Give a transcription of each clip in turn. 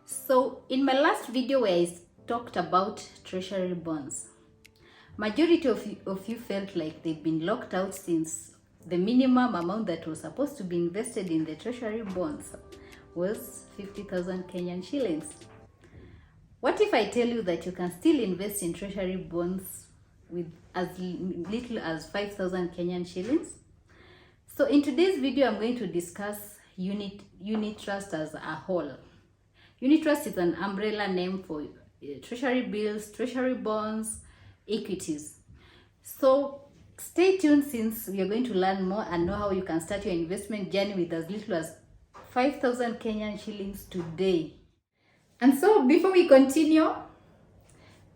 So in my last video where I talked about treasury bonds, majority of you felt like they've been locked out since the minimum amount that was supposed to be invested in the treasury bonds was 50,000 Kenyan shillings. What if I tell you that you can still invest in treasury bonds with as little as 5,000 Kenyan shillings? So in today's video, I'm going to discuss unit trust as a whole. Unit trust is an umbrella name for treasury bills, treasury bonds, equities. So stay tuned, since we are going to learn more and know how you can start your investment journey with as little as 5,000 Kenyan shillings today. And so before we continue,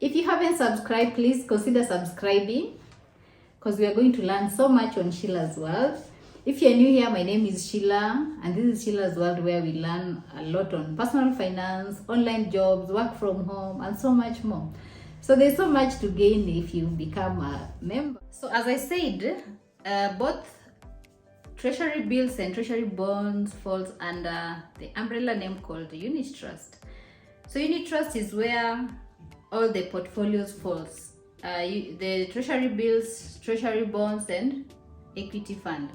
if you haven't subscribed, please consider subscribing, because we are going to learn so much on Sheila's World. If you're new here, my name is Sheila, and this is Sheila's World, where we learn a lot on personal finance, online jobs, work from home, and so much more. So there's so much to gain if you become a member. So as I said, both treasury bills and treasury bonds falls under the umbrella name called unit trust. So unit trust is where all the portfolios falls. The treasury bills, treasury bonds, and equity fund.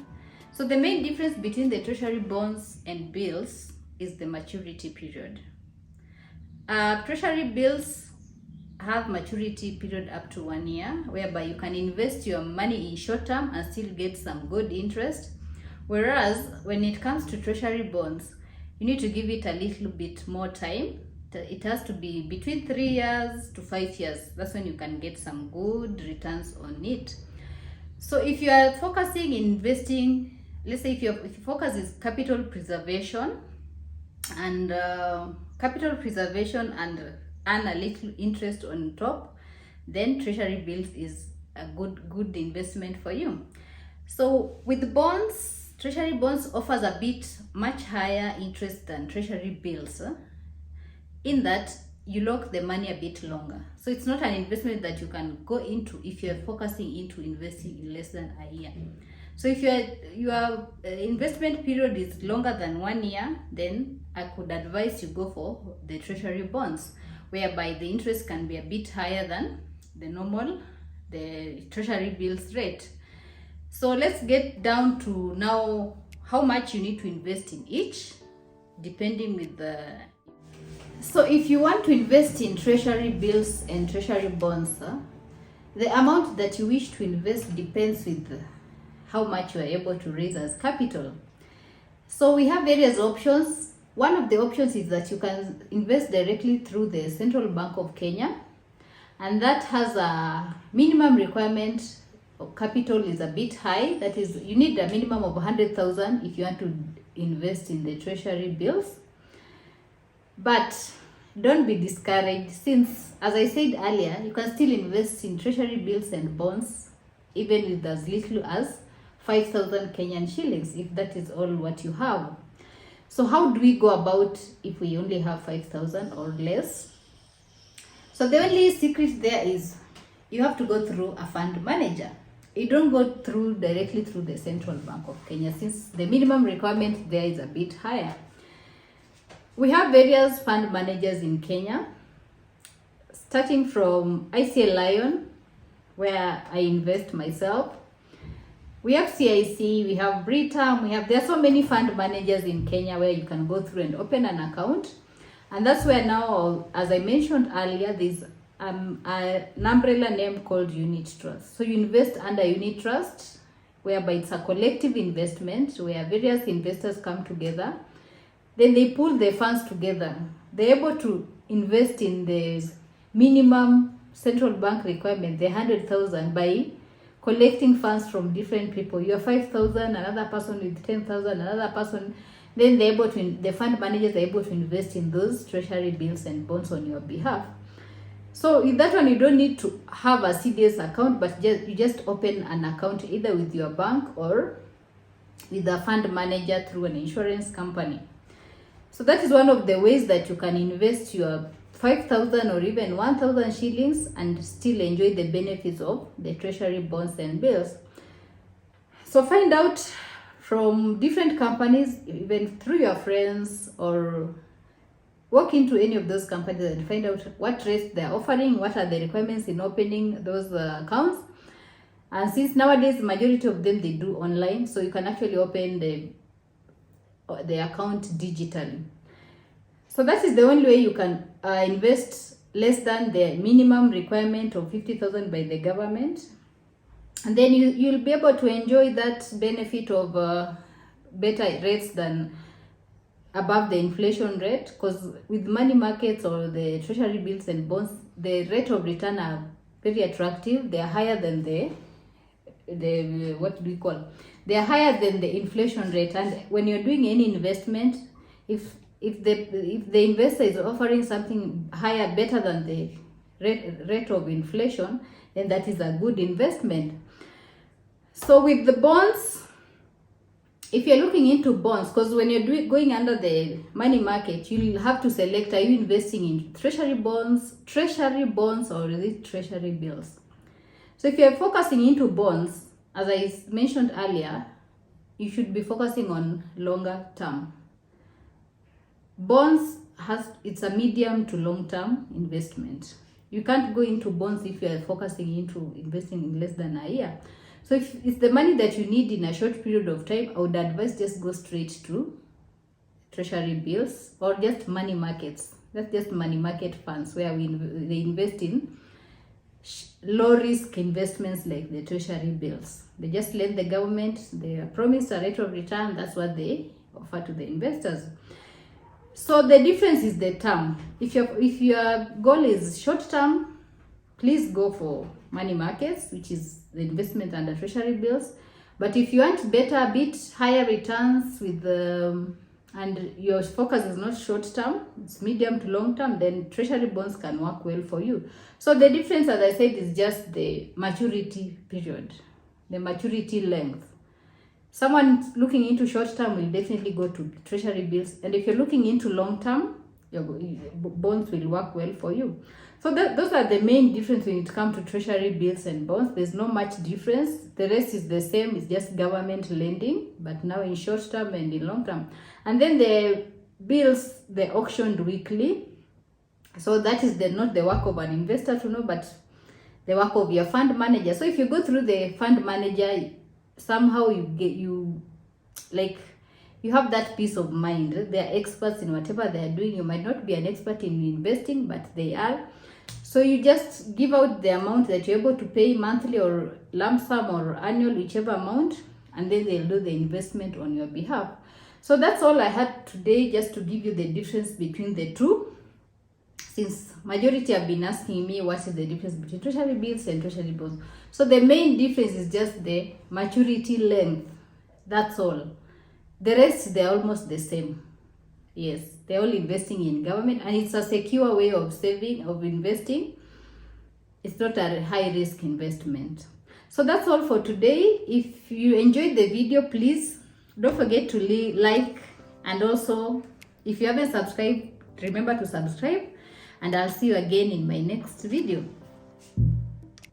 So the main difference between the treasury bonds and bills is the maturity period. Treasury bills have maturity period up to 1 year, whereby you can invest your money in short term and still get some good interest. Whereas when it comes to treasury bonds, you need to give it a little bit more time. It has to be between 3 years to 5 years. That's when you can get some good returns on it. So if you are focusing in investing, let's say if your focus is capital preservation and earn a little interest on top, then treasury bills is a good investment for you. So with bonds, treasury bonds offers a bit much higher interest than treasury bills, in that you lock the money a bit longer. So it's not an investment that you can go into if you're focusing into investing in less than a year. So if your investment period is longer than 1 year, then I could advise you go for the treasury bonds, whereby the interest can be a bit higher than the treasury bills rate. So let's get down to now how much you need to invest in each, depending with the... So if you want to invest in treasury bills and treasury bonds, the amount that you wish to invest depends with how much you are able to raise as capital. So we have various options. One of the options is that you can invest directly through the Central Bank of Kenya, and that has a minimum requirement of capital is a bit high. That is, you need a minimum of 100,000 if you want to invest in the treasury bills. But don't be discouraged, since, as I said earlier, you can still invest in treasury bills and bonds even with as little as 5,000 Kenyan shillings, if that is all what you have. So how do we go about if we only have 5,000 or less? So the only secret there is you have to go through a fund manager. You don't go directly through the Central Bank of Kenya, since the minimum requirement there is a bit higher. We have various fund managers in Kenya, starting from ICL Lion, where I invest myself. We have CIC, we have Britam, there are so many fund managers in Kenya where you can go through and open an account. And that's where now, as I mentioned earlier, there's an umbrella name called unit trust. So you invest under unit trust, whereby it's a collective investment where various investors come together. Then they pull the funds together. They're able to invest in the minimum central bank requirement, the 100,000, by collecting funds from different people. You have 5,000, another person with 10,000, another person. Then the fund managers are able to invest in those treasury bills and bonds on your behalf. So with that one, you don't need to have a CDS account, but you just open an account either with your bank or with a fund manager through an insurance company. So that is one of the ways that you can invest your 5,000 or even 1,000 shillings and still enjoy the benefits of the treasury bonds and bills. So find out from different companies, even through your friends or walk into any of those companies and find out what rates they're offering, what are the requirements in opening those accounts. And since nowadays majority of them they do online, so you can actually open the account digitally. So that is the only way you can invest less than the minimum requirement of 50,000 by the government, and then you'll be able to enjoy that benefit of better rates than above the inflation rate, because with money markets or the treasury bills and bonds, the rate of return are very attractive. They are higher than the what do we call, they are higher than the inflation rate. And when you're doing any investment, if the investor is offering something higher, better than the rate of inflation, then that is a good investment. So with the bonds, if you're looking into bonds, because when you're going under the money market, you'll have to select, are you investing in treasury bonds, or is it treasury bills? So if you're focusing into bonds, as I mentioned earlier, you should be focusing on longer term. Bonds it's a medium to long term investment. You can't go into bonds if you are focusing into investing in less than a year. So if it's the money that you need in a short period of time, I would advise just go straight to treasury bills or just money markets. That's just money market funds where they invest in low risk investments like the treasury bills. They just lend the government, they are promised a rate of return. That's what they offer to the investors. So the difference is the term. If your goal is short term, please go for money markets, which is the investment under treasury bills. But if you want better, a bit higher returns with and your focus is not short term, it's medium to long term, then treasury bonds can work well for you. So the difference, as I said, is just the maturity period, the maturity length. Someone looking into short term will definitely go to treasury bills, and if you're looking into long term, your bonds will work well for you. So those are the main difference when it comes to treasury bills and bonds. There's not much difference. The rest is the same. It's just government lending, but now in short term and in long term. And then the bills, they're auctioned weekly. So that is not the work of an investor to know, but the work of your fund manager. So if you go through the fund manager, somehow you have that peace of mind. They are experts in whatever they are doing. You might not be an expert in investing, but they are. So you just give out the amount that you're able to pay monthly or lump sum or annual, whichever amount, and then they'll do the investment on your behalf. So that's all I had today, just to give you the difference between the two. Since majority have been asking me what is the difference between treasury bills and treasury bonds. So the main difference is just the maturity length. That's all. The rest, they're almost the same. Yes, they're all investing in government, and it's a secure way of saving, of investing. It's not a high risk investment. So that's all for today. If you enjoyed the video, please don't forget to like, and also if you haven't subscribed, remember to subscribe, and I'll see you again in my next video.